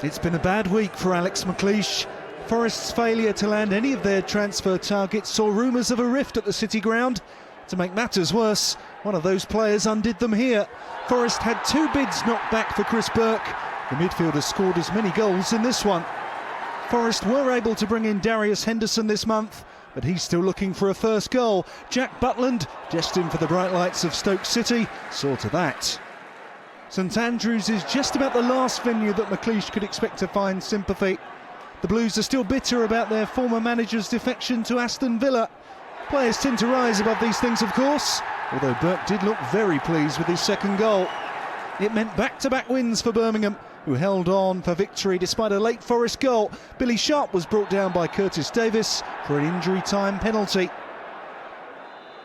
It's been a bad week for Alex McLeish. Forest's failure to land any of their transfer targets saw rumours of a rift at the City ground. To make matters worse, one of those players undid them here. Forest had 2 bids knocked back for Chris Burke. The midfielder scored as many goals in this one. Forest were able to bring in Darius Henderson this month, but he's still looking for a first goal. Jack Butland, destined for the bright lights of Stoke City, saw to that. St Andrews is just about the last venue that McLeish could expect to find sympathy. The Blues are still bitter about their former manager's defection to Aston Villa. Players tend to rise above these things, of course, although Burke did look very pleased with his second goal. It meant back-to-back wins for Birmingham, who held on for victory despite a late Forest goal. Billy Sharp was brought down by Curtis Davis for an injury-time penalty.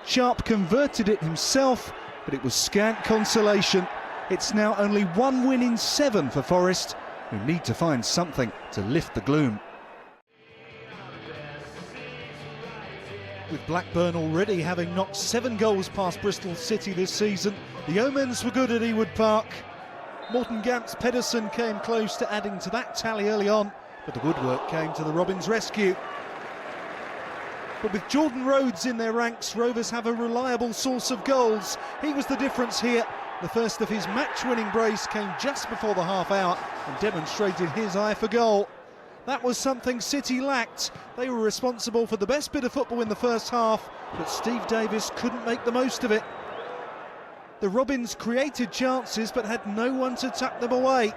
Sharp converted it himself, but it was scant consolation. It's now only 1 win in 7 for Forest, who need to find something to lift the gloom. With Blackburn already having knocked 7 goals past Bristol City this season, the omens were good at Ewood Park. Morton Gamp's Pedersen came close to adding to that tally early on, but the woodwork came to the Robins' rescue. But with Jordan Rhodes in their ranks, Rovers have a reliable source of goals. He was the difference here. The first of his match-winning brace came just before the half hour and demonstrated his eye for goal. That was something City lacked. They were responsible for the best bit of football in the first half, but Steve Davis couldn't make the most of it. The Robins created chances but had no one to tuck them away.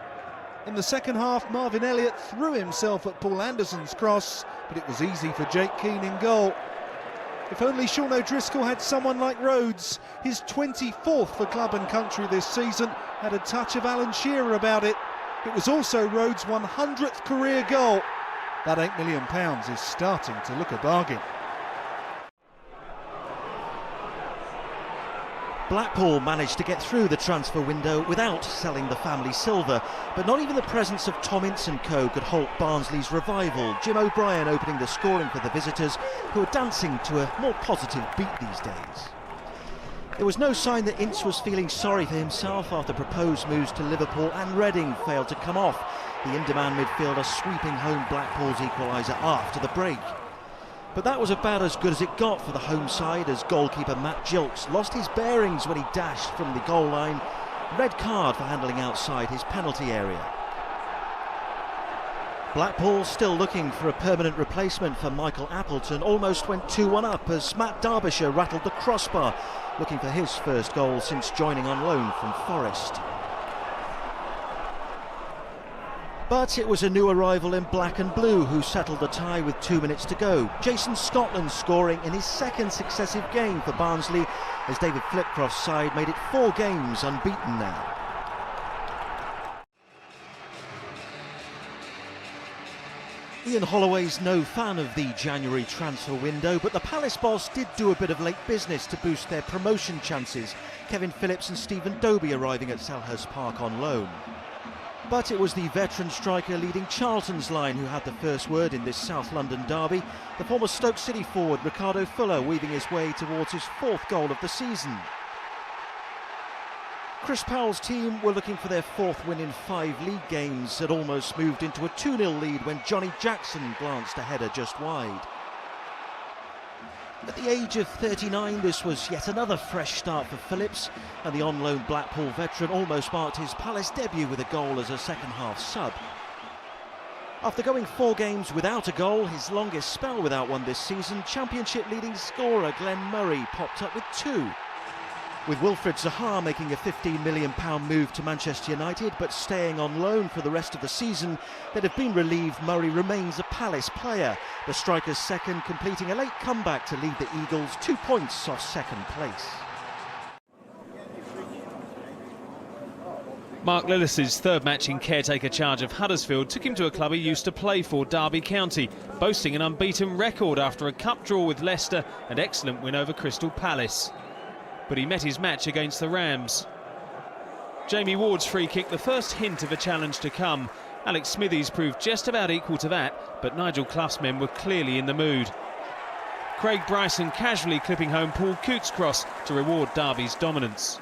In the second half, Marvin Elliott threw himself at Paul Anderson's cross, but it was easy for Jake Keane in goal. If only Sean O'Driscoll had someone like Rhodes. His 24th for club and country this season had a touch of Alan Shearer about it. It was also Rhodes' 100th career goal. That £8 million is starting to look a bargain. Blackpool managed to get through the transfer window without selling the family silver, but not even the presence of Tom Ince & co could halt Barnsley's revival. Jim O'Brien opening the scoring for the visitors, who are dancing to a more positive beat these days. There was no sign that Ince was feeling sorry for himself after proposed moves to Liverpool and Reading failed to come off. The in-demand midfielder sweeping home Blackpool's equaliser after the break. But that was about as good as it got for the home side, as goalkeeper Matt Gilks lost his bearings when he dashed from the goal line. Red card for handling outside his penalty area. Blackpool still looking for a permanent replacement for Michael Appleton, almost went 2-1 up as Matt Derbyshire rattled the crossbar, looking for his first goal since joining on loan from Forest. But it was a new arrival in black and blue who settled the tie with 2 minutes to go. Jason Scotland scoring in his second successive game for Barnsley, as David Flitcroft's side made it 4 games unbeaten now. Ian Holloway's no fan of the January transfer window, but the Palace boss did do a bit of late business to boost their promotion chances. Kevin Phillips and Stephen Doby arriving at Selhurst Park on loan. But it was the veteran striker leading Charlton's line who had the first word in this South London derby. The former Stoke City forward Ricardo Fuller weaving his way towards his 4th goal of the season. Chris Powell's team were looking for their 4th win in 5 league games. It almost moved into a 2-0 lead when Johnny Jackson glanced a header just wide. At the age of 39, this was yet another fresh start for Phillips, and the on-loan Blackpool veteran almost marked his Palace debut with a goal as a second-half sub. After going 4 games without a goal, his longest spell without one this season, Championship leading scorer Glenn Murray popped up with 2. With Wilfred Zaha making a £15 million move to Manchester United but staying on loan for the rest of the season, they'd have been relieved Murray remains a Palace player. The striker's second completing a late comeback to lead the Eagles 2 points off second place. Mark Lillis's 3rd match in caretaker charge of Huddersfield took him to a club he used to play for, Derby County, boasting an unbeaten record after a cup draw with Leicester and excellent win over Crystal Palace. But he met his match against the Rams. Jamie Ward's free kick, the first hint of a challenge to come. Alex Smithies proved just about equal to that, but Nigel Clough's men were clearly in the mood. Craig Bryson casually clipping home Paul Coote's cross to reward Derby's dominance.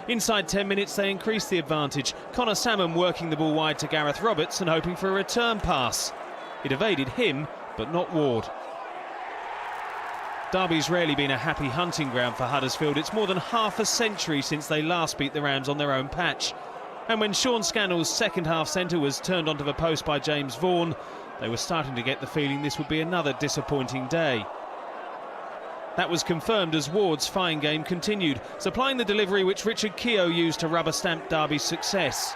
Inside 10 minutes they increased the advantage. Connor Salmon working the ball wide to Gareth Roberts and hoping for a return pass. It evaded him, but not Ward. Derby's rarely been a happy hunting ground for Huddersfield. It's more than half a century since they last beat the Rams on their own patch. And when Sean Scannell's second-half centre was turned onto the post by James Vaughan, they were starting to get the feeling this would be another disappointing day. That was confirmed as Ward's fine game continued, supplying the delivery which Richard Keogh used to rubber-stamp Derby's success.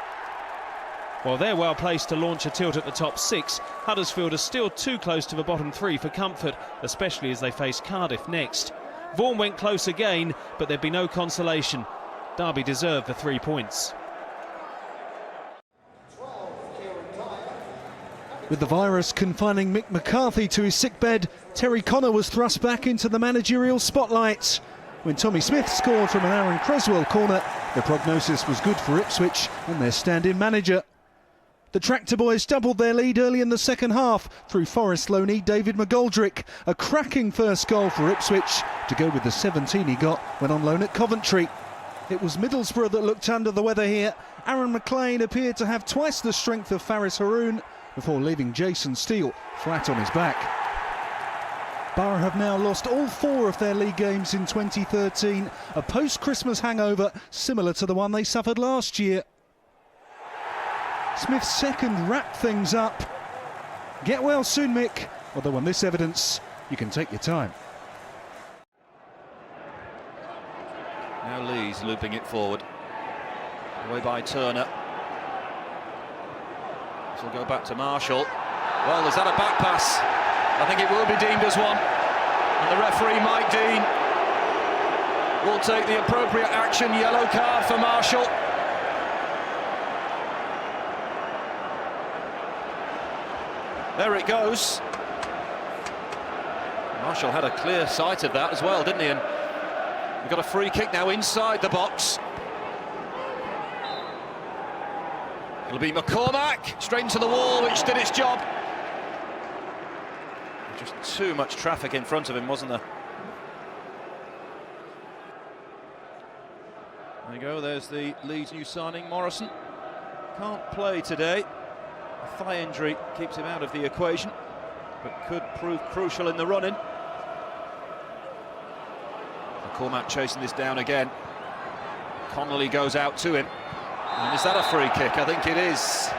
While they're well placed to launch a tilt at the top six, Huddersfield are still too close to the bottom three for comfort, especially as they face Cardiff next. Vaughan went close again, but there'd be no consolation. Derby deserved the 3 points. With the virus confining Mick McCarthy to his sickbed, Terry Connor was thrust back into the managerial spotlight. When Tommy Smith scored from an Aaron Creswell corner, the prognosis was good for Ipswich and their stand-in manager. The Tractor Boys doubled their lead early in the second half through Forest loanee David McGoldrick. A cracking first goal for Ipswich to go with the 17 he got when on loan at Coventry. It was Middlesbrough that looked under the weather here. Aaron McLean appeared to have twice the strength of Faris Haroun before leaving Jason Steele flat on his back. Borough have now lost all 4 of their league games in 2013, a post-Christmas hangover similar to the one they suffered last year. Smith's second wrapped things up. Get well soon, Mick, although on this evidence, you can take your time. Now Leeds looping it forward. Away by Turner. This will go back to Marshall. Well, is that a back pass? I think it will be deemed as one. And the referee, Mike Dean, will take the appropriate action. Yellow card for Marshall. There it goes. Marshall had a clear sight of that as well, didn't he? And we've got a free kick now inside the box. It'll be McCormack, straight into the wall, which did its job. Just too much traffic in front of him, wasn't there? There you go, there's the Leeds new signing, Morrison. Can't play today. A thigh injury keeps him out of the equation, but could prove crucial in the run-in. McCormack chasing this down again. Connolly goes out to him. And is that a free kick? I think it is.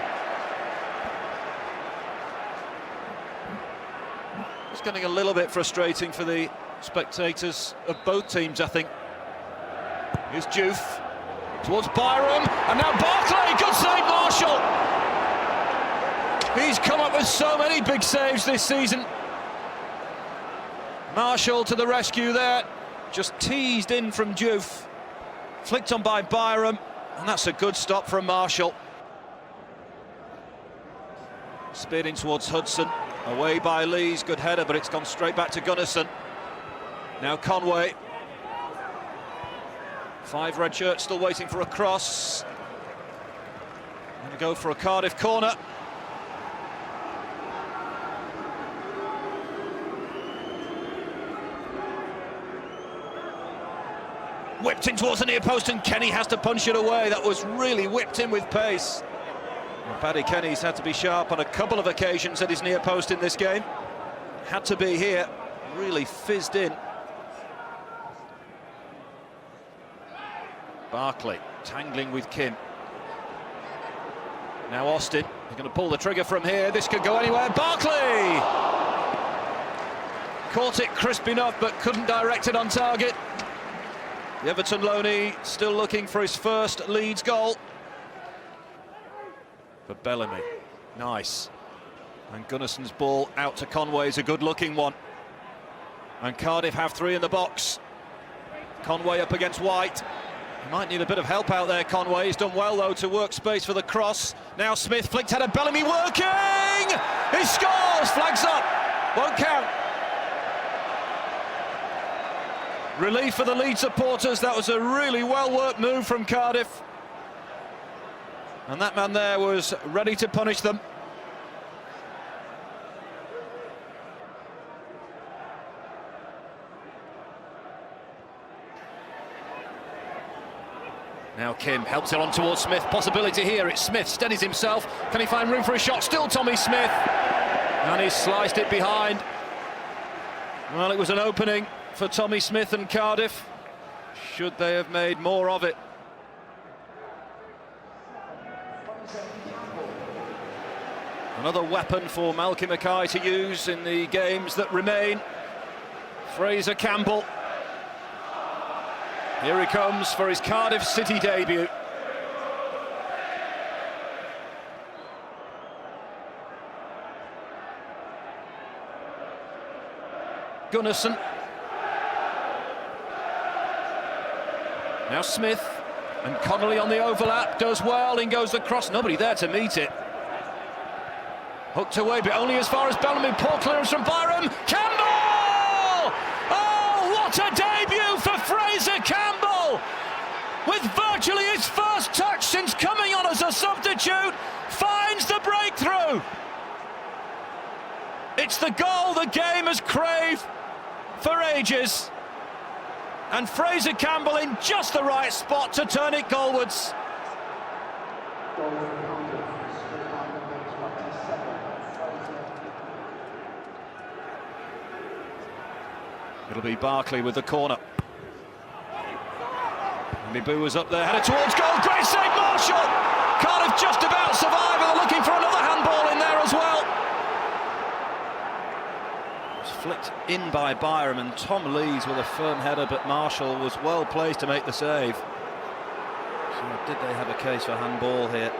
It's getting a little bit frustrating for the spectators of both teams, I think. Here's Diouf towards Byram, and now Barclay. Good save, Marshall. He's come up with so many big saves this season. Marshall to the rescue there, just teased in from Diouf, flicked on by Byram, and that's a good stop from Marshall. Speared in towards Hudson, away by Lees, good header, but it's gone straight back to Gunnarsson. Now Conway. 5 red shirts still waiting for a cross. Going to go for a Cardiff corner. Whipped in towards the near post, and Kenny has to punch it away. That was really whipped in with pace. Well, Paddy Kenny's had to be sharp on a couple of occasions at his near post in this game. Had to be here, really fizzed in. Barclay tangling with Kim. Now Austin, he's going to pull the trigger from here. This could go anywhere. Barclay! Caught it crisp enough, but couldn't direct it on target. The Everton loanee still looking for his first Leeds goal. For Bellamy, nice. And Gunnarsson's ball out to Conway is a good-looking one. And Cardiff have 3 in the box. Conway up against White. He might need a bit of help out there, Conway. He's done well, though, to work space for the cross. Now Smith flicked header, Bellamy working! He scores! Flags up! Won't count. Relief for the Leeds supporters. That was a really well-worked move from Cardiff. And that man there was ready to punish them. Now Kim helps it on towards Smith. Possibility here. It's Smith, steadies himself. Can he find room for a shot? Still Tommy Smith. And he's sliced it behind. Well, it was an opening for Tommy Smith and Cardiff. Should they have made more of it? Another weapon for Malky Mackay to use in the games that remain. Fraser Campbell. Here he comes for his Cardiff City debut. Gunnarsson. Now Smith, and Connolly on the overlap, does well, in goes the cross, nobody there to meet it. Hooked away, but only as far as Bellamy. Poor clearance from Byram. Campbell! Oh, what a debut for Fraser Campbell! With virtually his first touch since coming on as a substitute, finds the breakthrough. It's the goal the game has craved for ages. And Fraser Campbell in just the right spot to turn it goalwards. It'll be Barkley with the corner. Mibu was up there, headed towards goal. Great save, Marshall! Cardiff just about survive, and they're looking for another handball in there as well. It was flicked in by Byram, and Tom Lees with a firm header, but Marshall was well placed to make the save. So did they have a case for handball here?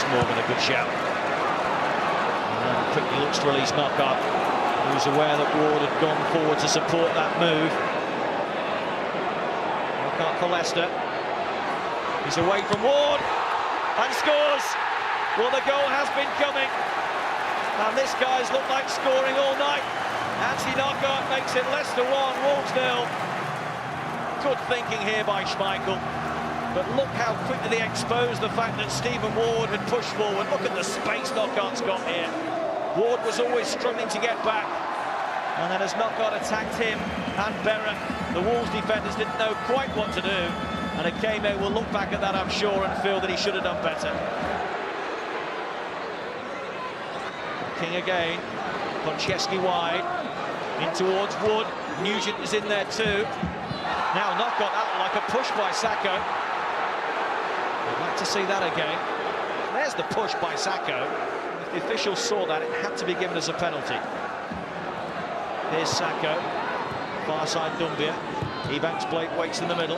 Morgan a good shout. And quickly looks to release Knockout, who's aware that Ward had gone forward to support that move. Knockout for Leicester. He's away from Ward and scores. Well, the goal has been coming, and this guy's looked like scoring all night. Anthony Knockout makes it Leicester 1, Wolves 0. Good thinking here by Schmeichel. But look how quickly they exposed the fact that Stephen Ward had pushed forward. Look at the space Knockout's got here. Ward was always struggling to get back. And then as Knockout attacked him and Berra, the Wolves defenders didn't know quite what to do. And Akeme will look back at that, I'm sure, and feel that he should have done better. King again. Konchesky wide. In towards Wood. Nugent is in there too. Now Knockout, that looked like a push by Sacco. I'd like to see that again. There's the push by Sacco. If the officials saw that, it had to be given as a penalty. Here's Sacco. Far side Dumbia. Ebanks Blake waits in the middle.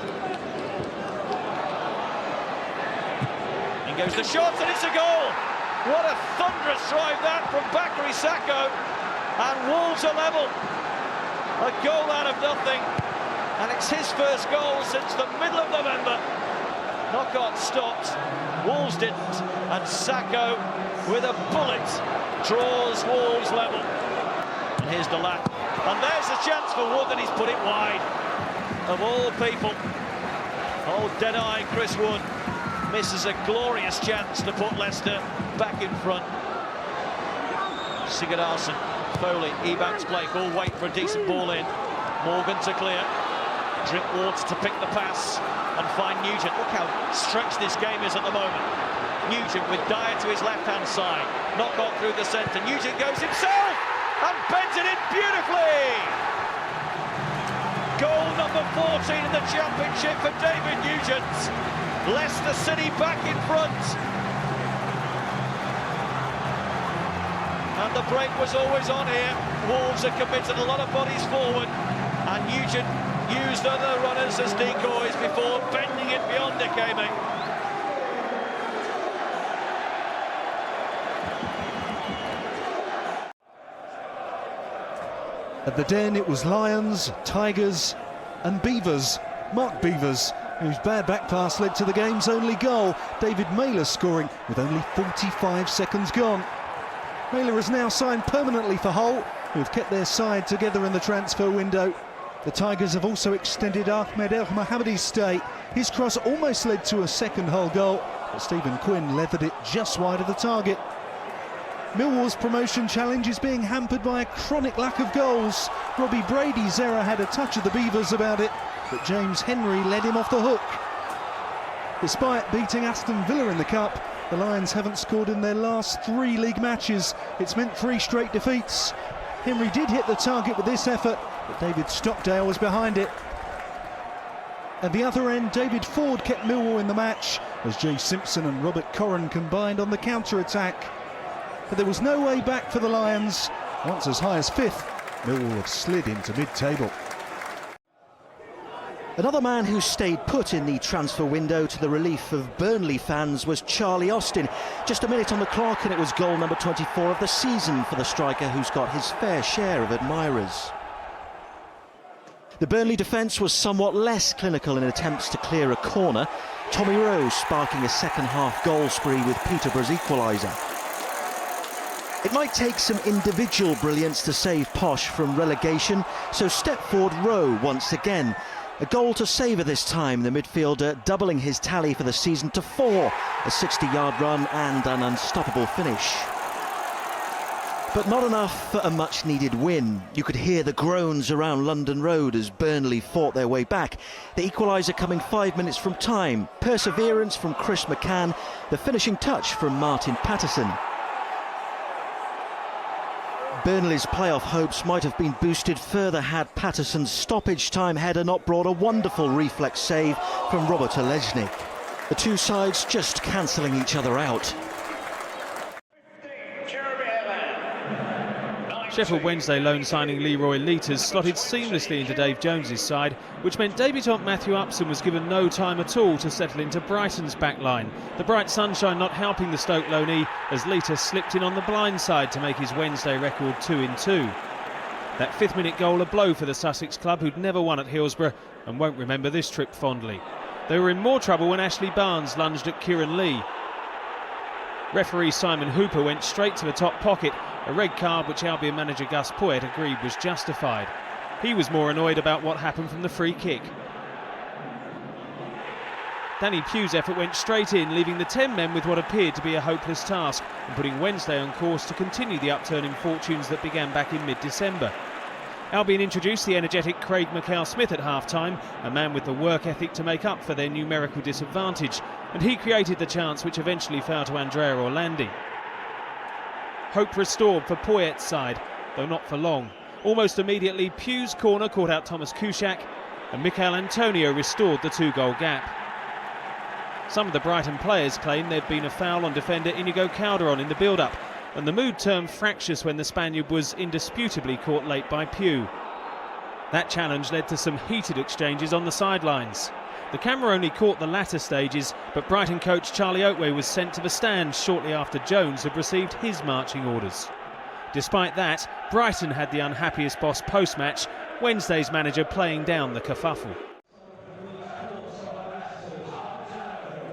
In goes the shot, and it's a goal! What a thunderous drive that from Bakary Sacco. And Wolves are level. A goal out of nothing. And it's his first goal since the middle of November. Knockout stopped, Wolves didn't, and Sacco with a bullet draws Wolves level. And here's Delat, and there's a chance for Wood, and he's put it wide. Of all people, old dead-eye Chris Wood misses a glorious chance to put Leicester back in front. Sigurdarsson, Foley, Ebanks Blake all wait for a decent ball in. Morgan to clear. Drinkwater to pick the pass and find Nugent. Look how stretched this game is at the moment. Nugent with Dyer to his left-hand side. Not got through the centre. Nugent goes himself and bends it in beautifully. Goal number 14 in the Championship for David Nugent. Leicester City back in front. And the break was always on here. Wolves are committed a lot of bodies forward, and Nugent used other runners as decoys before bending it beyond Akeme. At the Den it was Lions, Tigers and Beavers. Mark Beavers, whose bad back pass led to the game's only goal. David Mailer scoring with only 45 seconds gone. Mailer is now signed permanently for Hull, who have kept their side together in the transfer window. The Tigers have also extended Ahmed El Mohammadi's stay. His cross almost led to a second Hull goal, but Stephen Quinn leathered it just wide of the target. Millwall's promotion challenge is being hampered by a chronic lack of goals. Robbie Brady's error had a touch of the Beavers about it, but James Henry led him off the hook. Despite beating Aston Villa in the Cup, the Lions haven't scored in their last 3 league matches. It's meant 3 straight defeats. Henry did hit the target with this effort, but David Stockdale was behind it. At the other end, David Ford kept Millwall in the match as Jay Simpson and Robert Corran combined on the counter-attack. But there was no way back for the Lions. Once as high as 5th, Millwall have slid into mid-table. Another man who stayed put in the transfer window to the relief of Burnley fans was Charlie Austin. Just a minute on the clock and it was goal number 24 of the season for the striker who's got his fair share of admirers. The Burnley defence was somewhat less clinical in attempts to clear a corner. Tommy Rowe sparking a second-half goal spree with Peterborough's equaliser. It might take some individual brilliance to save Posh from relegation, so step forward Rowe once again. A goal to savour this time, the midfielder doubling his tally for the season to 4, a 60-yard run and an unstoppable finish. But not enough for a much-needed win. You could hear the groans around London Road as Burnley fought their way back. The equaliser coming 5 minutes from time, perseverance from Chris McCann, the finishing touch from Martin Patterson. Burnley's playoff hopes might have been boosted further had Patterson's stoppage time header not brought a wonderful reflex save from Robert Olejnik. The two sides just cancelling each other out. Sheffield Wednesday loan signing Leroy Leiters slotted seamlessly into Dave Jones's side, which meant debutant Matthew Upson was given no time at all to settle into Brighton's back line. The bright sunshine not helping the Stoke loanee as Leiters slipped in on the blind side to make his Wednesday record 2-2. That 5th-minute goal a blow for the Sussex club, who'd never won at Hillsborough and won't remember this trip fondly. They were in more trouble when Ashley Barnes lunged at Kieran Lee. Referee Simon Hooper went straight to the top pocket, a red card which Albion manager Gus Poyet agreed was justified. He was more annoyed about what happened from the free kick. Danny Pugh's effort went straight in, leaving the 10 men with what appeared to be a hopeless task and putting Wednesday on course to continue the upturning fortunes that began back in mid-December. Albion introduced the energetic Craig McHale-Smith at half-time, a man with the work ethic to make up for their numerical disadvantage, and he created the chance which eventually fell to Andrea Orlandi. Hope restored for Poyet's side, though not for long. Almost immediately, Pugh's corner caught out Thomas Kuszczak, and Michael Antonio restored the 2-goal gap. Some of the Brighton players claim there'd been a foul on defender Inigo Calderon in the build-up, and the mood turned fractious when the Spaniard was indisputably caught late by Pugh. That challenge led to some heated exchanges on the sidelines. The camera only caught the latter stages, but Brighton coach Charlie Oatway was sent to the stand shortly after Jones had received his marching orders. Despite that, Brighton had the unhappiest boss post-match, Wednesday's manager playing down the kerfuffle.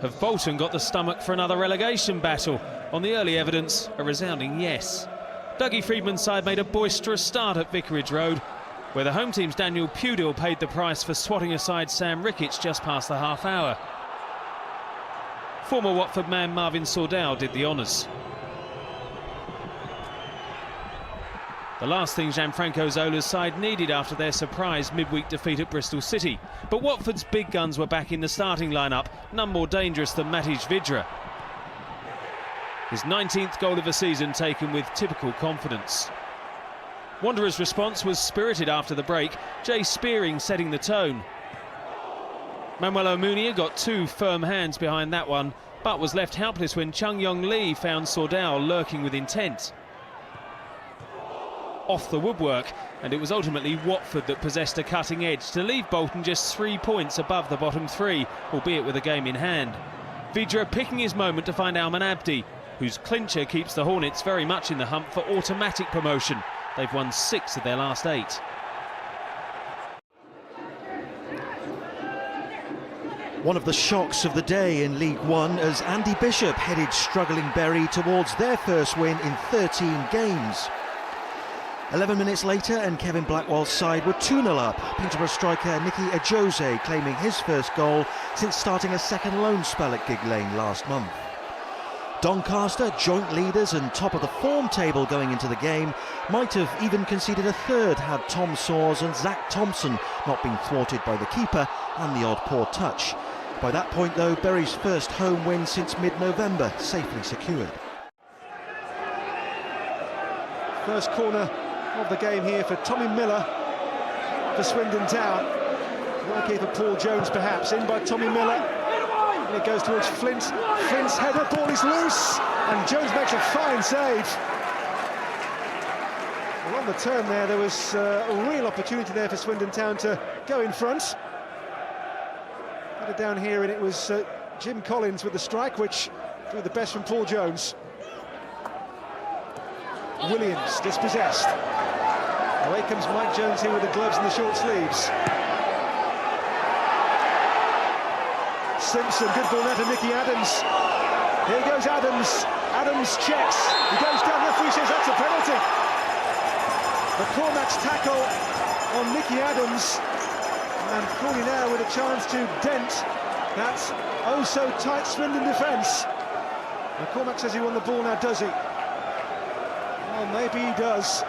Have Bolton got the stomach for another relegation battle? On the early evidence, a resounding yes. Dougie Freedman's side made a boisterous start at Vicarage Road, where the home team's Daniel Pudil paid the price for swatting aside Sam Ricketts just past the half hour. Former Watford man Marvin Sordell did the honours. The last thing Gianfranco Zola's side needed after their surprise midweek defeat at Bristol City. But Watford's big guns were back in the starting lineup, none more dangerous than Matej Vydra. His 19th goal of the season taken with typical confidence. Wanderers' response was spirited after the break, Jay Spearing setting the tone. Manuel Omunia got 2 firm hands behind that one, but was left helpless when Chung Yong Lee found Sordell lurking with intent. Off the woodwork, and it was ultimately Watford that possessed a cutting edge to leave Bolton just 3 points above the bottom 3, albeit with a game in hand. Vydra picking his moment to find Alman Abdi, whose clincher keeps the Hornets very much in the hunt for automatic promotion. They've won 6 of their last 8. One of the shocks of the day in League One as Andy Bishop headed struggling Bury towards their first win in 13 games. 11 minutes later and Kevin Blackwell's side were 2-0 up. Peterborough striker Nicky Ajose claiming his first goal since starting a second loan spell at Gig Lane last month. Doncaster, joint leaders and top of the form table going into the game, might have even conceded a third had Tom Sawers and Zach Thompson not been thwarted by the keeper and the odd poor touch. By that point though, Bury's first home win since mid-November safely secured. First corner of the game here for Tommy Miller for Swindon Town. Lucky for Paul Jones perhaps, in by Tommy Miller. And it goes towards Flint. Flint's header, ball is loose, and Jones makes a fine save. Well, on the turn there was a real opportunity there for Swindon Town to go in front. Got it down here, and it was Jim Collins with the strike, which drew the best from Paul Jones. Williams dispossessed. Away comes Mike Jones here with the gloves and the short sleeves. Simpson, good ball now to Nicky Adams. Here goes Adams. Adams checks. He goes down, referee says that's a penalty. McCormack's tackle on Nicky Adams. And Crawley now with a chance to dent that oh so tight Swindon defence. McCormack says he won the ball now, does he? Well, maybe he does.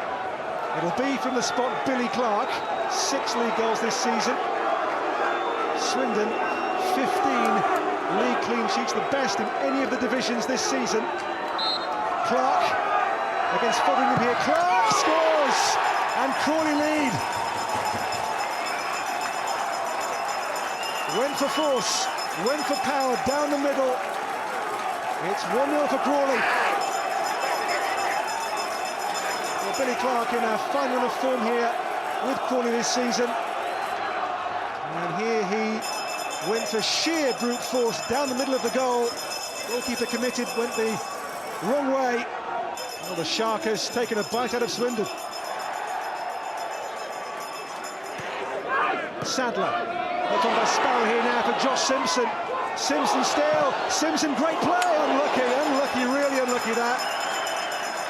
It'll be from the spot Billy Clark. 6 league goals this season. Swindon, 15 league clean sheets, the best in any of the divisions this season. Clark against Fotheringham here. Clark scores! And Crawley lead. Went for force, went for power, down the middle. It's 1-0 for Crawley. Billy Clark in a fine run of form here with Crawley this season. And here he went for sheer brute force down the middle of the goal. Goalkeeper committed, went the wrong way. Well, the Shark has taken a bite out of Swindon. Sadler, that's on by Sparrow here now for Josh Simpson. Simpson still, Simpson, great play, unlucky, really unlucky that.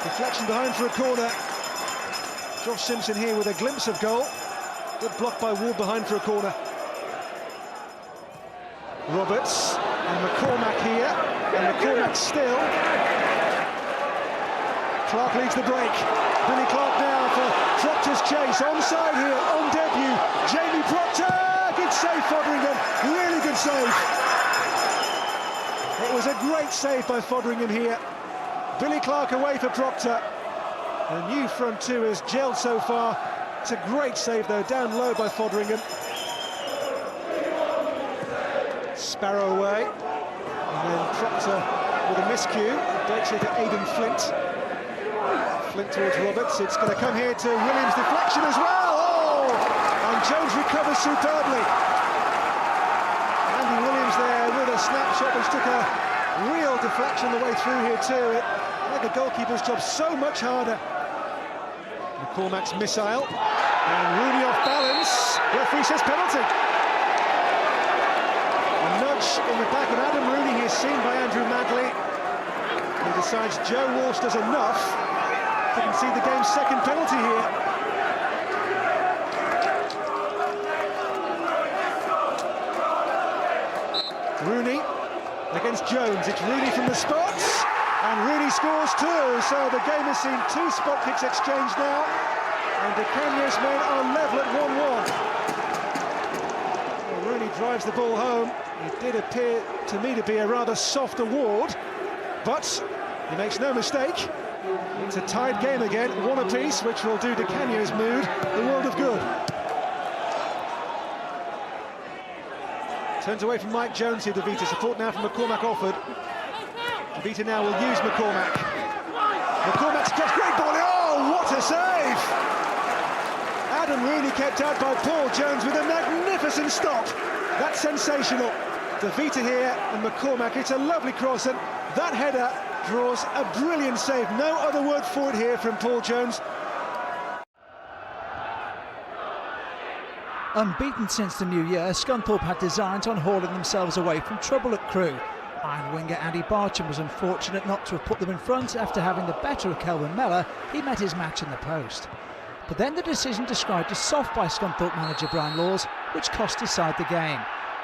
Deflection behind for a corner. Josh Simpson here with a glimpse of goal. Good block by Ward behind for a corner. Roberts and McCormack here, and McCormack still. Clark leads the break. Billy Clark now for Proctor's chase. Onside here, on debut, Jamie Proctor! Good save, Fotheringham, really good save. It was a great save by Fotheringham here. Billy Clark away for Proctor. The new front two has gelled so far. It's a great save though, down low by Fotheringham. Sparrow away, and then Proctor with a miscue. Breaks it to Aidan Flint. Flint towards Roberts. It's going to come here to Williams' deflection as well. Oh! And Jones recovers superbly. Andy Williams there with a snapshot which took a real deflection on the way through here too. It made the goalkeeper's job so much harder. McCormack's missile, and Rooney off balance. Referee says penalty. A nudge in the back of Adam Rooney here, seen by Andrew Madley. He decides Joe Walsh does enough to concede the game's second penalty here. Rooney against Jones. It's Rooney from the spots. And Rooney scores too, so the game has seen 2 spot kicks exchanged now, and De Canio's men are level at 1-1. Well, Rooney drives the ball home. It did appear to me to be a rather soft award, but he makes no mistake. It's a tied game again, 1 apiece, which will do De Canio's mood the world of good. Turns away from Mike Jones here, DeVita. Support now from McCormack offered. DeVita now will use McCormack. McCormack's cross, great ball. Oh, what a save! Adam Rooney kept out by Paul Jones with a magnificent stop. That's sensational. DeVita here and McCormack. It's a lovely cross, and that header draws a brilliant save. No other word for it here from Paul Jones. Unbeaten since the new year, Scunthorpe had designs on hauling themselves away from trouble at Crewe. Iron winger Andy Barcham was unfortunate not to have put them in front after having the better of Kelvin Mellor. He met his match in the post. but then the decision described as soft by Scunthorpe manager Brian Laws, which cost his side the game.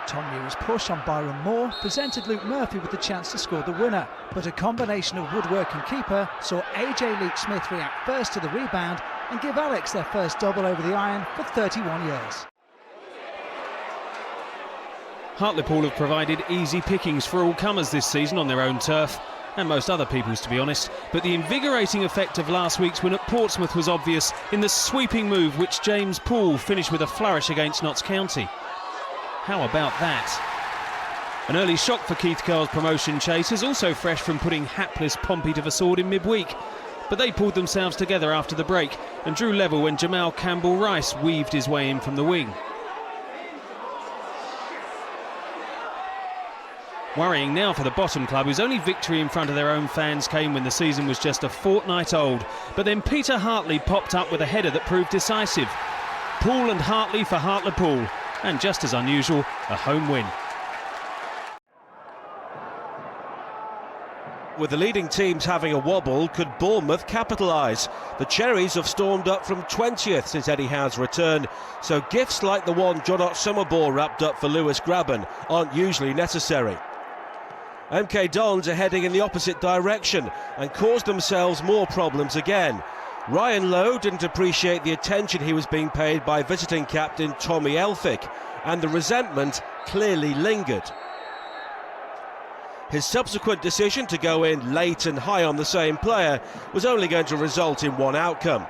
Tom Newey's push on Byron Moore presented Luke Murphy with the chance to score the winner, but a combination of woodwork and keeper saw AJ Leach-Smith react first to the rebound and give Alex their first double over the iron for 31 years. Hartlepool have provided easy pickings for all comers this season on their own turf, and most other people's, to be honest, but the invigorating effect of last week's win at Portsmouth was obvious in the sweeping move which James Poole finished with a flourish against Notts County. How about that? An early shock for Keith Carl's promotion chasers, also fresh from putting hapless Pompey to the sword in midweek. But they pulled themselves together after the break and drew level when Jamal Campbell-Rice weaved his way in from the wing. Worrying now for the bottom club, whose only victory in front of their own fans came when the season was just a fortnight old. But then Peter Hartley popped up with a header that proved decisive. Poole and Hartley for Hartlepool, and just as unusual, a home win. With the leading teams having a wobble, could Bournemouth capitalise? The Cherries have stormed up from 20th since Eddie Howe's return, so gifts like the one John Otsumabor wrapped up for Lewis Grabban aren't usually necessary. MK Dons are heading in the opposite direction and caused themselves more problems again. Ryan Lowe didn't appreciate the attention he was being paid by visiting captain Tommy Elphick, and the resentment clearly lingered. His subsequent decision to go in late and high on the same player was only going to result in one outcome.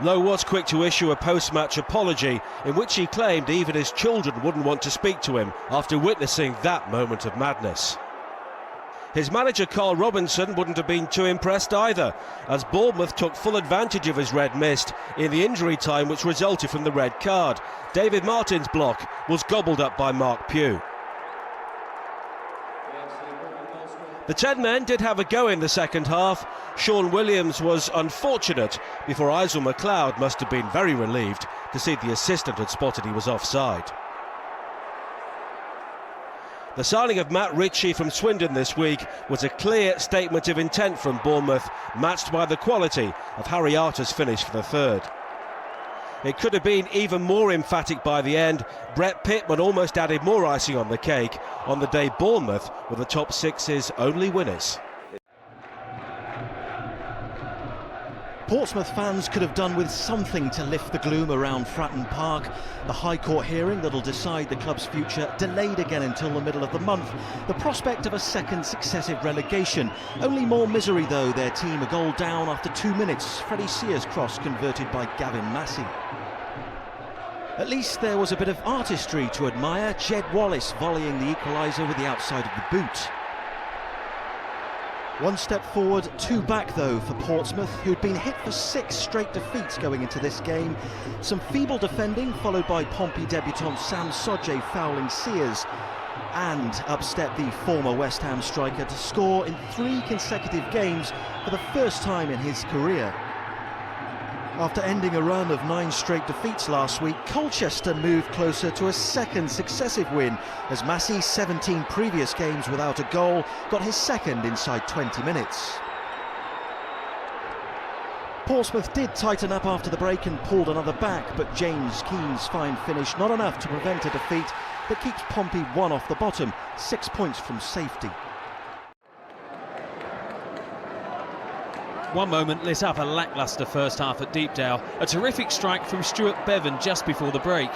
Lowe was quick to issue a post-match apology in which he claimed even his children wouldn't want to speak to him after witnessing that moment of madness. His manager Carl Robinson wouldn't have been too impressed either, as Bournemouth took full advantage of his red mist in the injury time which resulted from the red card. David Martin's block was gobbled up by Mark Pugh. The 10 men did have a go in the second half. Sean Williams was unfortunate before Isel McLeod must have been very relieved to see the assistant had spotted he was offside. The signing of Matt Ritchie from Swindon this week was a clear statement of intent from Bournemouth, matched by the quality of Harry Arter's finish for the third. It could have been even more emphatic by the end. Brett Pittman almost added more icing on the cake on the day Bournemouth were the top six's only winners. Portsmouth fans could have done with something to lift the gloom around Fratton Park. The High Court hearing that'll decide the club's future delayed again until the middle of the month. The prospect of a second successive relegation. Only more misery though, their team a goal down after 2 minutes. Freddie Sears' cross converted by Gavin Massey. At least there was a bit of artistry to admire. Jed Wallace volleying the equaliser with the outside of the boot. One step forward, two back though for Portsmouth, who'd been hit for 6 straight defeats going into this game. Some feeble defending, followed by Pompey debutant Sam Sodje fouling Sears. And up stepped the former West Ham striker to score in 3 consecutive games for the first time in his career. After ending a run of 9 straight defeats last week, Colchester moved closer to a second successive win, as Massey's 17 previous games without a goal got his second inside 20 minutes. Portsmouth did tighten up after the break and pulled another back, but James Keane's fine finish not enough to prevent a defeat that keeps Pompey 1 off the bottom, 6 points from safety. One moment lit up a lacklustre first half at Deepdale. A terrific strike from Stuart Bevan just before the break.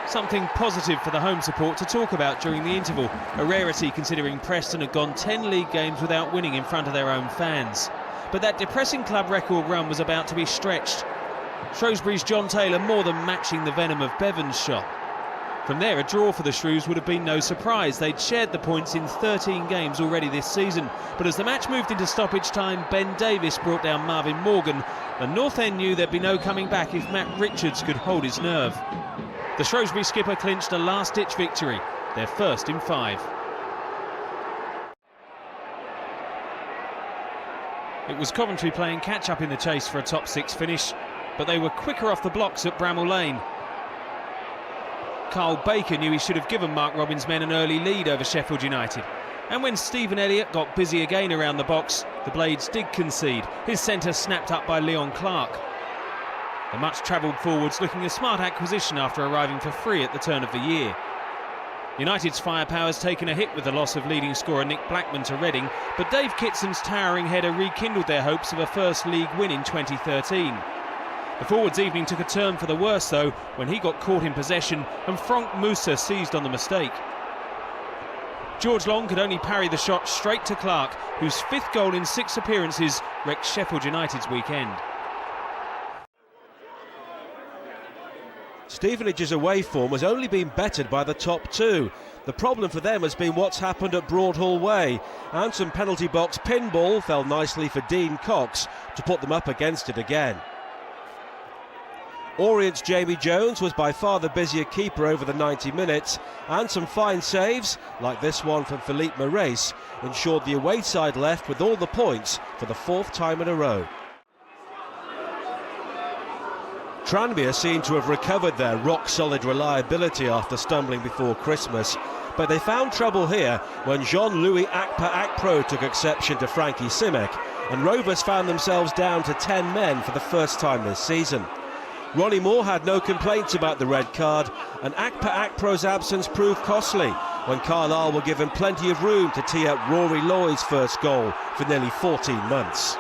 Something positive for the home support to talk about during the interval. A rarity considering Preston had gone 10 league games without winning in front of their own fans. But that depressing club record run was about to be stretched. Shrewsbury's John Taylor more than matching the venom of Bevan's shot. From there, a draw for the Shrews would have been no surprise. They'd shared the points in 13 games already this season. But as the match moved into stoppage time, Ben Davis brought down Marvin Morgan. And North End knew there'd be no coming back if Matt Richards could hold his nerve. The Shrewsbury skipper clinched a last-ditch victory, their first in 5. It was Coventry playing catch-up in the chase for a top 6 finish, but they were quicker off the blocks at Bramall Lane. Carl Baker knew he should have given Mark Robins' men an early lead over Sheffield United. And when Stephen Elliott got busy again around the box, the Blades did concede. His centre snapped up by Leon Clark. The much-travelled forwards looking a smart acquisition after arriving for free at the turn of the year. United's firepower's taken a hit with the loss of leading scorer Nick Blackman to Reading, but Dave Kitson's towering header rekindled their hopes of a first league win in 2013. The forwards' evening took a turn for the worse though when he got caught in possession and Franck Moussa seized on the mistake. George Long could only parry the shot straight to Clark, whose 5th goal in 6 appearances wrecked Sheffield United's weekend. Stevenage's away form has only been bettered by the top 2. The problem for them has been what's happened at Broadhall Way, and some penalty box pinball fell nicely for Dean Cox to put them up against it again. Orient's Jamie Jones was by far the busier keeper over the 90 minutes, and some fine saves, like this one from Philippe Moraes, ensured the away side left with all the points for the 4th time in a row. Tranmere seem to have recovered their rock-solid reliability after stumbling before Christmas, but they found trouble here when Jean-Louis Akpa-Akpro took exception to Frankie Simek, and Rovers found themselves down to 10 men for the first time this season. Ronnie Moore had no complaints about the red card, and Akpa-Akpro's absence proved costly when Carlisle were given plenty of room to tee up Rory Lloyd's first goal for nearly 14 months.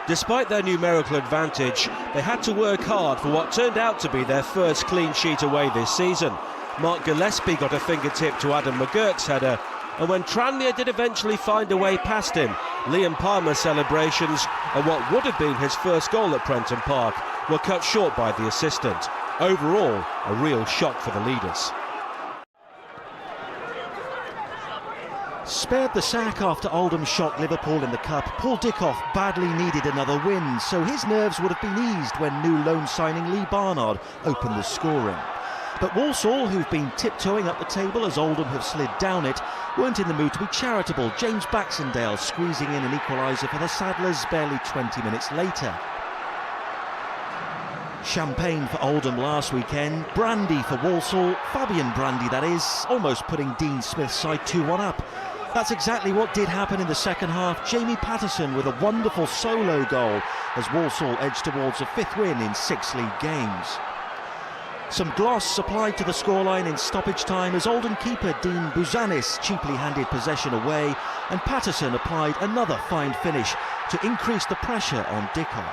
Despite their numerical advantage, they had to work hard for what turned out to be their first clean sheet away this season. Mark Gillespie got a fingertip to Adam McGurk's header, and when Tranmere did eventually find a way past him, Liam Palmer's celebrations and what would have been his first goal at Prenton Park were cut short by the assistant. Overall, a real shock for the leaders. Spared the sack after Oldham shocked Liverpool in the Cup, Paul Dickoff badly needed another win, so his nerves would have been eased when new loan signing Lee Barnard opened the scoring. But Walsall, who've been tiptoeing up the table as Oldham have slid down it, weren't in the mood to be charitable. James Baxendale squeezing in an equaliser for the Saddlers barely 20 minutes later. Champagne for Oldham last weekend, brandy for Walsall, Fabian Brandy that is, almost putting Dean Smith's side 2-1 up. That's exactly what did happen in the second half. Jamie Patterson with a wonderful solo goal as Walsall edged towards a 5th win in 6 league games. Some gloss applied to the scoreline in stoppage time as Oldham keeper Dean Bouzanis cheaply handed possession away, and Patterson applied another fine finish to increase the pressure on Dickoff.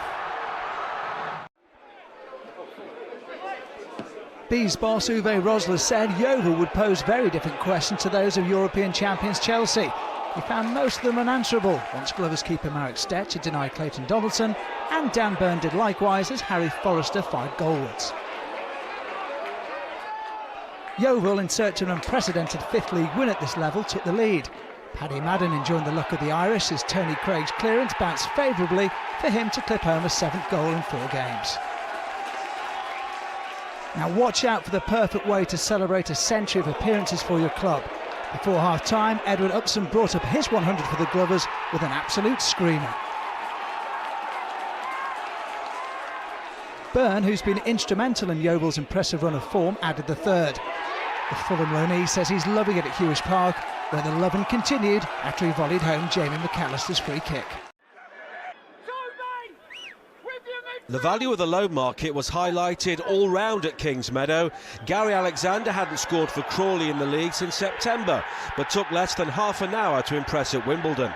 Bees boss Uwe Rosler said Yeovil would pose very different questions to those of European champions Chelsea. He found most of them unanswerable once Glover's keeper Marek Stech had denied Clayton Donaldson, and Dan Burn did likewise as Harry Forrester fired goalwards. Yeovil, in search of an unprecedented 5th league win at this level, took the lead. Paddy Madden enjoying the luck of the Irish as Tony Craig's clearance bounced favourably for him to clip home a 7th goal in 4 games. Now watch out for the perfect way to celebrate a century of appearances for your club. Before half-time, Edward Upson brought up his 100 for the Glovers with an absolute screamer. Byrne, who's been instrumental in Yeovil's impressive run of form, added the 3rd. The Fulham loanee says he's loving it at Hewish Park, where the loving continued after he volleyed home Jamie McAllister's free kick. The value of the loan market was highlighted all round at Kingsmeadow. Gary Alexander hadn't scored for Crawley in the league since September, but took less than half an hour to impress at Wimbledon.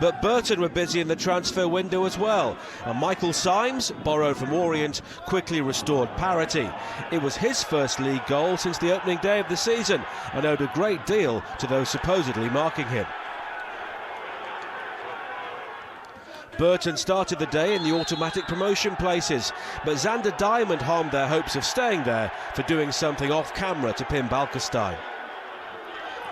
But Burton were busy in the transfer window as well, and Michael Symes, borrowed from Orient, quickly restored parity. It was his first league goal since the opening day of the season, and owed a great deal to those supposedly marking him. Burton started the day in the automatic promotion places, but Xander Diamond harmed their hopes of staying there for doing something off-camera to Pim Balkestein.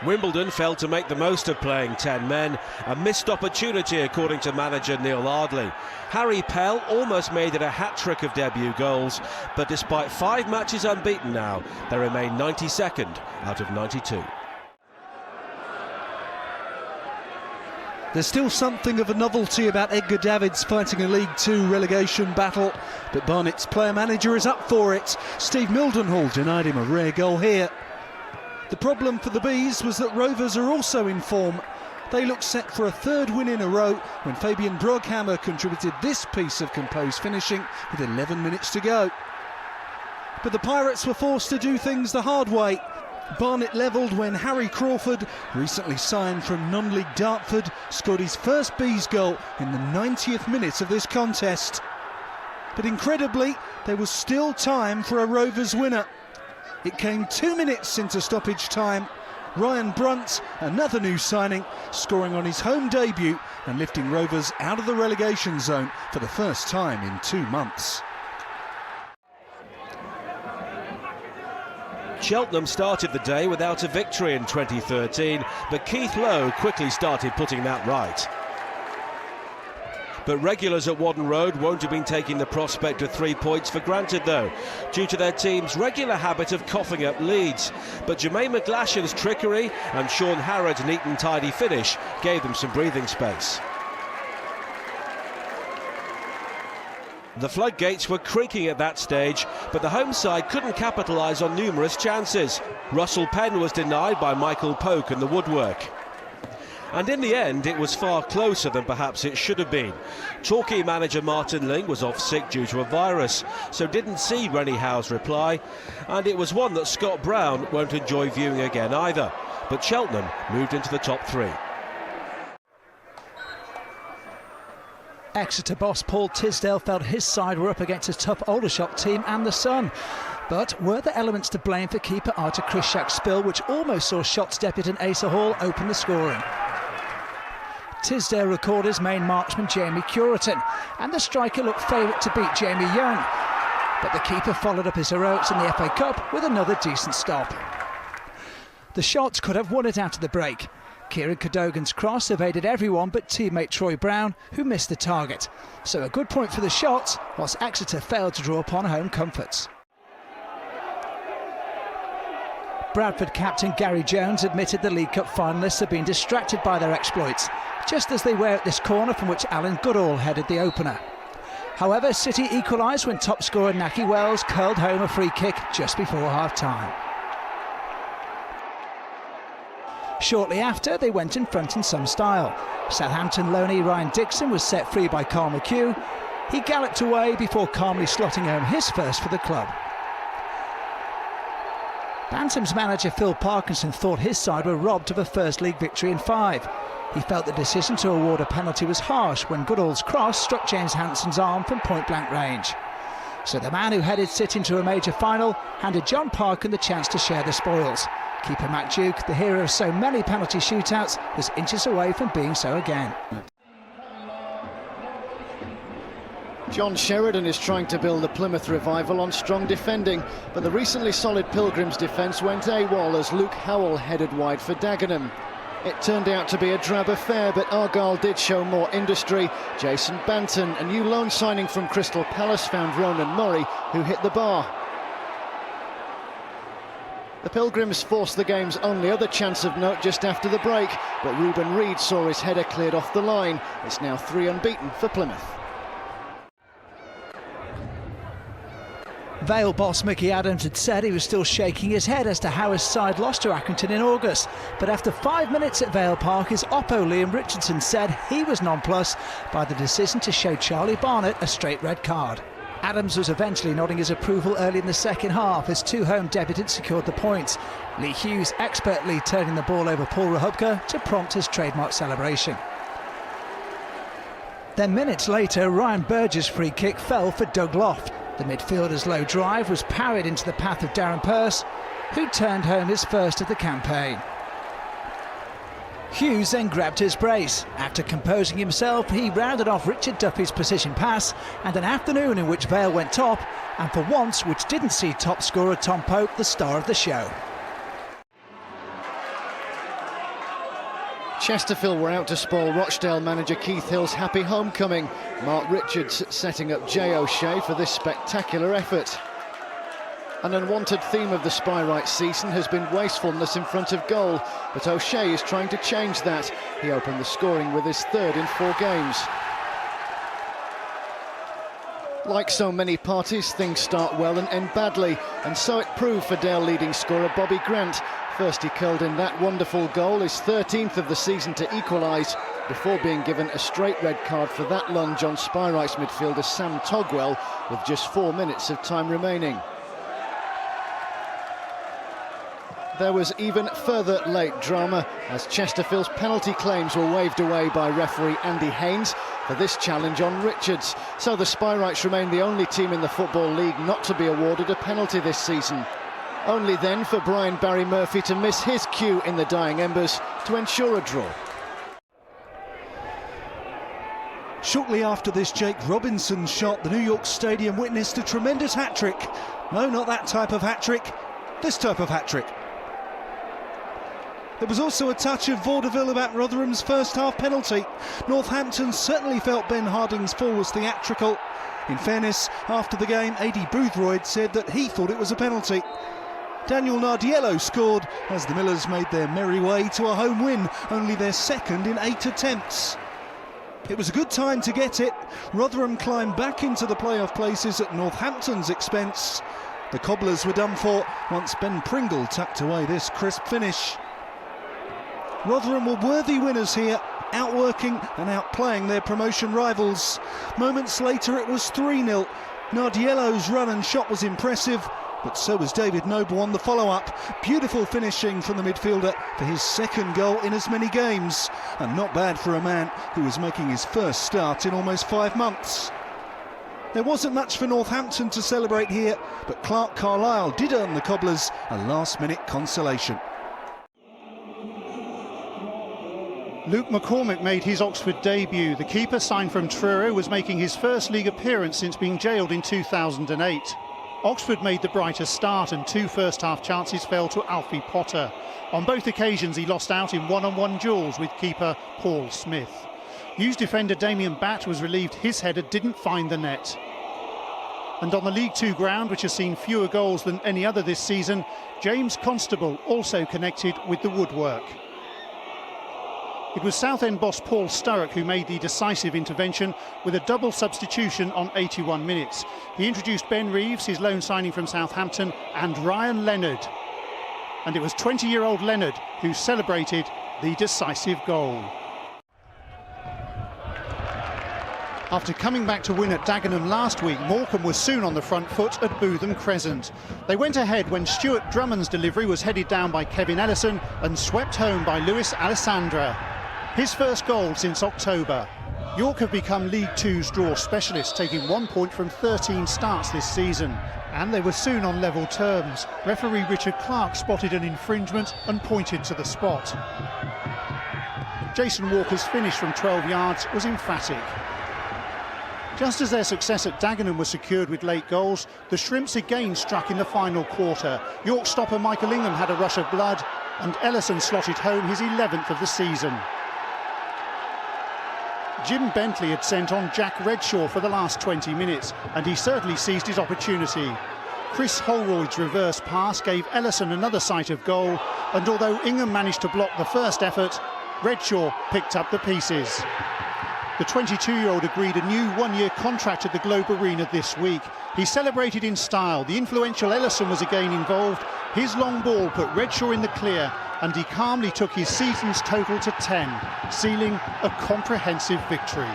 Wimbledon failed to make the most of playing 10 men, a missed opportunity according to manager Neil Ardley. Harry Pell almost made it a hat-trick of debut goals, but despite 5 matches unbeaten now, they remain 92nd out of 92. There's still something of a novelty about Edgar Davids fighting a League Two relegation battle, but Barnet's player-manager is up for it. Steve Mildenhall denied him a rare goal here. The problem for the Bees was that Rovers are also in form. They look set for a third win in a row when Fabian Broghammer contributed this piece of composed finishing with 11 minutes to go. But the Pirates were forced to do things the hard way. Barnet levelled when Harry Crawford, recently signed from non-league Dartford, scored his first Bees goal in the 90th minute of this contest. But incredibly, there was still time for a Rovers winner. It came 2 minutes into stoppage time. Ryan Brunt, another new signing, scoring on his home debut and lifting Rovers out of the relegation zone for the first time in 2 months. Cheltenham started the day without a victory in 2013, but Keith Lowe quickly started putting that right. But regulars at Whaddon Road won't have been taking the prospect of 3 points for granted, though, due to their team's regular habit of coughing up leads. But Jermaine McGlashan's trickery and Sean Harrod's neat and tidy finish gave them some breathing space. The floodgates were creaking at that stage, but the home side couldn't capitalise on numerous chances. Russell Penn was denied by Michael Poke and the woodwork. And in the end, it was far closer than perhaps it should have been. Torquay manager Martin Ling was off sick due to a virus, so didn't see Rennie Howe's reply, and it was one that Scott Brown won't enjoy viewing again either. But Cheltenham moved into the top 3. Exeter boss Paul Tisdale felt his side were up against a tough Aldershot team and the sun. But were there elements to blame for keeper Artur Krysiak's spill, which almost saw Shotts debutant Asa Hall open the scoring? Tisdale recalled his main marksman Jamie Curitan, and the striker looked favourite to beat Jamie Young. But the keeper followed up his heroics in the FA Cup with another decent stop. The Shotts could have won it after the break. Kieran Cadogan's cross evaded everyone but teammate Troy Brown, who missed the target. So a good point for the Shotts, whilst Exeter failed to draw upon home comforts. Bradford captain Gary Jones admitted the League Cup finalists had been distracted by their exploits, just as they were at this corner from which Alan Goodall headed the opener. However, City equalised when top scorer Naki Wells curled home a free kick just before half-time. Shortly after, they went in front in some style. Southampton loanee Ryan Dixon was set free by Carl McHugh. He galloped away before calmly slotting home his first for the club. Bantams manager Phil Parkinson thought his side were robbed of a First League victory in 5. He felt the decision to award a penalty was harsh when Goodall's cross struck James Hanson's arm from point-blank range. So the man who headed City into a major final handed John Parkin the chance to share the spoils. Keeper Matt Duke, the hero of so many penalty shootouts, was inches away from being so again. John Sheridan is trying to build the Plymouth revival on strong defending, but the recently solid Pilgrims' defence went AWOL as Luke Howell headed wide for Dagenham. It turned out to be a drab affair, but Argyle did show more industry. Jason Banton, a new loan signing from Crystal Palace, found Ronan Murray, who hit the bar. The Pilgrims forced the game's only other chance of note just after the break, but Ruben Reid saw his header cleared off the line. It's now 3 unbeaten for Plymouth. Vale boss Mickey Adams had said he was still shaking his head as to how his side lost to Accrington in August. But after 5 minutes at Vale Park, his oppo Liam Richardson said he was nonplussed by the decision to show Charlie Barnett a straight red card. Adams was eventually nodding his approval early in the second half as 2 home debutants secured the points. Lee Hughes expertly turning the ball over Paul Rahubka to prompt his trademark celebration. Then minutes later, Ryan Burgess' free kick fell for Doug Loft. The midfielder's low drive was parried into the path of Darren Pearce, who turned home his first of the campaign. Hughes then grabbed his brace. After composing himself, he rounded off Richard Duffy's precision pass, and an afternoon in which Vale went top, and for once which didn't see top scorer Tom Pope the star of the show. Chesterfield were out to spoil Rochdale manager Keith Hill's happy homecoming. Mark Richards setting up Jay O'Shea for this spectacular effort. An unwanted theme of the Spy-Right season has been wastefulness in front of goal, but O'Shea is trying to change that. He opened the scoring with his 3rd in 4 games. Like so many parties, things start well and end badly, and so it proved for Dale leading scorer Bobby Grant. First he curled in that wonderful goal, his 13th of the season to equalise, before being given a straight red card for that lunge on Spyrite's midfielder Sam Togwell with just 4 minutes of time remaining. There was even further late drama as Chesterfield's penalty claims were waved away by referee Andy Haynes for this challenge on Richards. So the Spyrites remain the only team in the Football League not to be awarded a penalty this season. Only then for Brian Barry Murphy to miss his cue in the dying embers to ensure a draw. Shortly after this Jake Robinson shot, the New York Stadium witnessed a tremendous hat-trick. No, not that type of hat-trick, this type of hat-trick. There was also a touch of vaudeville about Rotherham's first half penalty. Northampton certainly felt Ben Harding's fall was theatrical. In fairness, after the game, A.D. Boothroyd said that he thought it was a penalty. Daniel Nardiello scored as the Millers made their merry way to a home win, only their second in 8 attempts. It was a good time to get it. Rotherham climbed back into the playoff places at Northampton's expense. The Cobblers were done for once Ben Pringle tucked away this crisp finish. Rotherham were worthy winners here, outworking and outplaying their promotion rivals. Moments later it was 3-0. Nardiello's run and shot was impressive, but so was David Noble on the follow-up. Beautiful finishing from the midfielder for his second goal in as many games, and not bad for a man who was making his first start in almost 5 months. There wasn't much for Northampton to celebrate here, but Clark Carlisle did earn the Cobblers a last-minute consolation. Luke McCormick made his Oxford debut. The keeper, signed from Truro, was making his first league appearance since being jailed in 2008. Oxford made the brighter start and 2 first-half chances fell to Alfie Potter. On both occasions he lost out in one-on-one duels with keeper Paul Smith. Hughes defender Damien Batt was relieved his header didn't find the net. And on the League Two ground, which has seen fewer goals than any other this season, James Constable also connected with the woodwork. It was Southend boss Paul Sturrock who made the decisive intervention with a double substitution on 81 minutes. He introduced Ben Reeves, his loan signing from Southampton, and Ryan Leonard. And it was 20-year-old Leonard who celebrated the decisive goal. After coming back to win at Dagenham last week, Morecambe was soon on the front foot at Bootham Crescent. They went ahead when Stuart Drummond's delivery was headed down by Kevin Ellison and swept home by Luis Alessandra. His first goal since October. York have become League Two's draw specialists, taking 1 point from 13 starts this season. And they were soon on level terms. Referee Richard Clark spotted an infringement and pointed to the spot. Jason Walker's finish from 12 yards was emphatic. Just as their success at Dagenham was secured with late goals, the Shrimps again struck in the final quarter. York stopper Michael Ingham had a rush of blood, and Ellison slotted home his 11th of the season. Jim Bentley had sent on Jack Redshaw for the last 20 minutes, and he certainly seized his opportunity. Chris Holroyd's reverse pass gave Ellison another sight of goal, and although Ingham managed to block the first effort, Redshaw picked up the pieces. The 22-year-old agreed a new 1-year contract at the Globe Arena this week. He celebrated in style. The influential Ellison was again involved. His long ball put Redshaw in the clear, and he calmly took his season's total to 10, sealing a comprehensive victory.